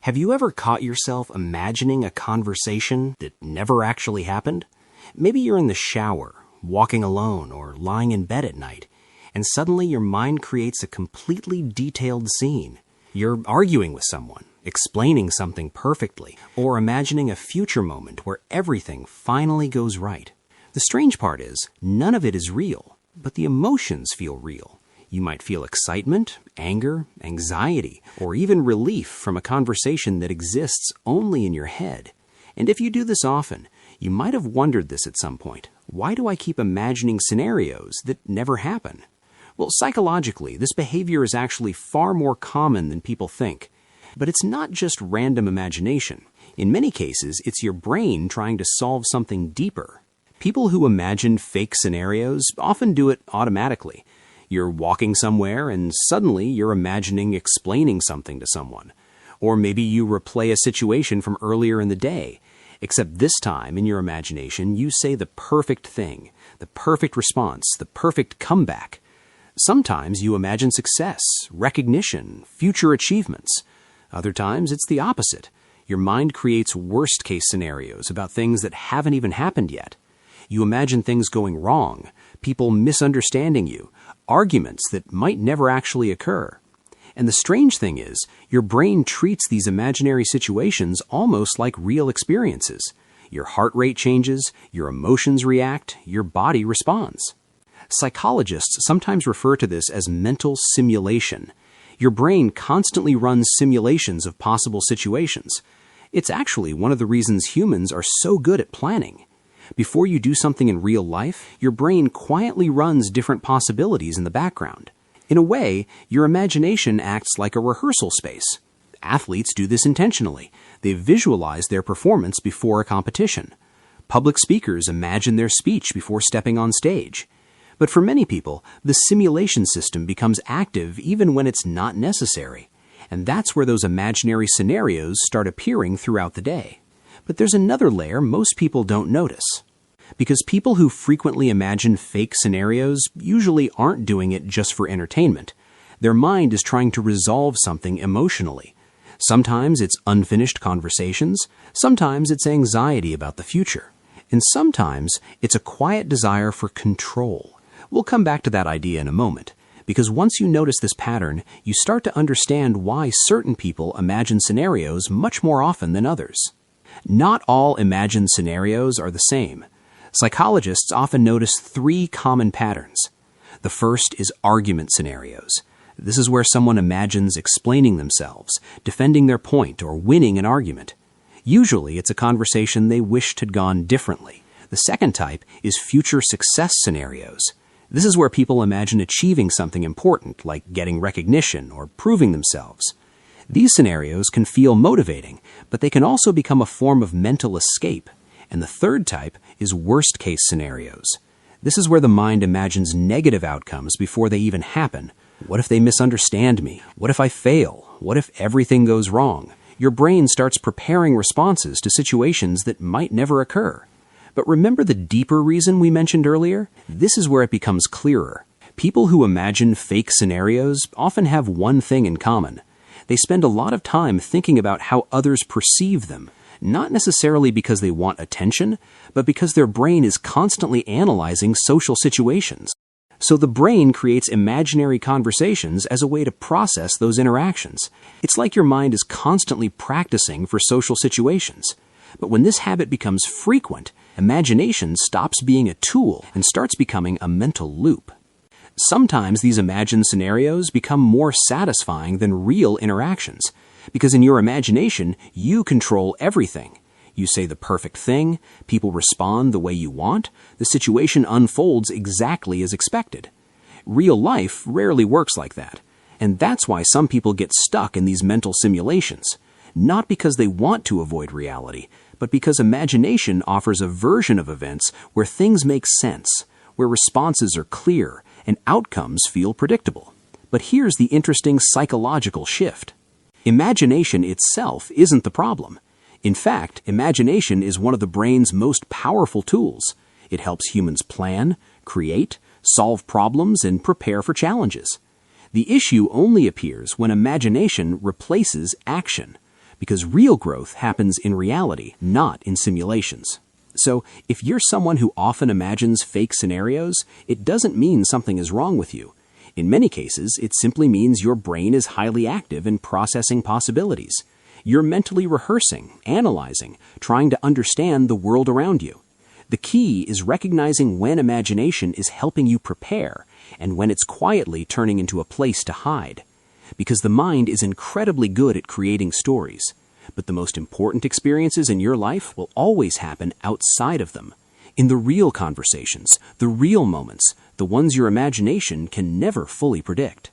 Have you ever caught yourself imagining a conversation that never actually happened? Maybe you're in the shower, walking alone, or lying in bed at night, and suddenly your mind creates a completely detailed scene. You're arguing with someone, explaining something perfectly, or imagining a future moment where everything finally goes right. The strange part is, none of it is real, but the emotions feel real. You might feel excitement, anger, anxiety, or even relief from a conversation that exists only in your head. And if you do this often, you might have wondered this at some point. Why do I keep imagining scenarios that never happen? Well, psychologically, this behavior is actually far more common than people think. But it's not just random imagination. In many cases, it's your brain trying to solve something deeper. People who imagine fake scenarios often do it automatically. You're walking somewhere and suddenly you're imagining explaining something to someone. Or maybe you replay a situation from earlier in the day, except this time in your imagination you say the perfect thing, the perfect response, the perfect comeback. Sometimes you imagine success, recognition, future achievements. Other times it's the opposite. Your mind creates worst-case scenarios about things that haven't even happened yet. You imagine things going wrong, people misunderstanding you, arguments that might never actually occur. And the strange thing is, your brain treats these imaginary situations almost like real experiences. Your heart rate changes, your emotions react, your body responds. Psychologists sometimes refer to this as mental simulation. Your brain constantly runs simulations of possible situations. It's actually one of the reasons humans are so good at planning. Before you do something in real life, your brain quietly runs different possibilities in the background. In a way, your imagination acts like a rehearsal space. Athletes do this intentionally. They visualize their performance before a competition. Public speakers imagine their speech before stepping on stage. But for many people, the simulation system becomes active even when it's not necessary. And that's where those imaginary scenarios start appearing throughout the day. But there's another layer most people don't notice. Because people who frequently imagine fake scenarios usually aren't doing it just for entertainment. Their mind is trying to resolve something emotionally. Sometimes it's unfinished conversations, sometimes it's anxiety about the future, and sometimes it's a quiet desire for control. We'll come back to that idea in a moment, because once you notice this pattern, you start to understand why certain people imagine scenarios much more often than others. Not all imagined scenarios are the same. Psychologists often notice three common patterns. The first is argument scenarios. This is where someone imagines explaining themselves, defending their point, or winning an argument. Usually, it's a conversation they wished had gone differently. The second type is future success scenarios. This is where people imagine achieving something important, like getting recognition or proving themselves. These scenarios can feel motivating, but they can also become a form of mental escape. And the third type is worst-case scenarios. This is where the mind imagines negative outcomes before they even happen. What if they misunderstand me? What if I fail? What if everything goes wrong? Your brain starts preparing responses to situations that might never occur. But remember the deeper reason we mentioned earlier? This is where it becomes clearer. People who imagine fake scenarios often have one thing in common. They spend a lot of time thinking about how others perceive them, not necessarily because they want attention, but because their brain is constantly analyzing social situations. So the brain creates imaginary conversations as a way to process those interactions. It's like your mind is constantly practicing for social situations. But when this habit becomes frequent, imagination stops being a tool and starts becoming a mental loop. Sometimes these imagined scenarios become more satisfying than real interactions, because in your imagination, you control everything. You say the perfect thing, people respond the way you want, the situation unfolds exactly as expected. Real life rarely works like that, and that's why some people get stuck in these mental simulations, not because they want to avoid reality, but because imagination offers a version of events where things make sense, where responses are clear, and outcomes feel predictable. But here's the interesting psychological shift. Imagination itself isn't the problem. In fact, imagination is one of the brain's most powerful tools. It helps humans plan, create, solve problems, and prepare for challenges. The issue only appears when imagination replaces action. because real growth happens in reality, not in simulations. So, if you're someone who often imagines fake scenarios, it doesn't mean something is wrong with you. In many cases, it simply means your brain is highly active in processing possibilities. You're mentally rehearsing, analyzing, trying to understand the world around you. The key is recognizing when imagination is helping you prepare and when it's quietly turning into a place to hide. Because the mind is incredibly good at creating stories, but the most important experiences in your life will always happen outside of them. In the real conversations, the real moments, the ones your imagination can never fully predict.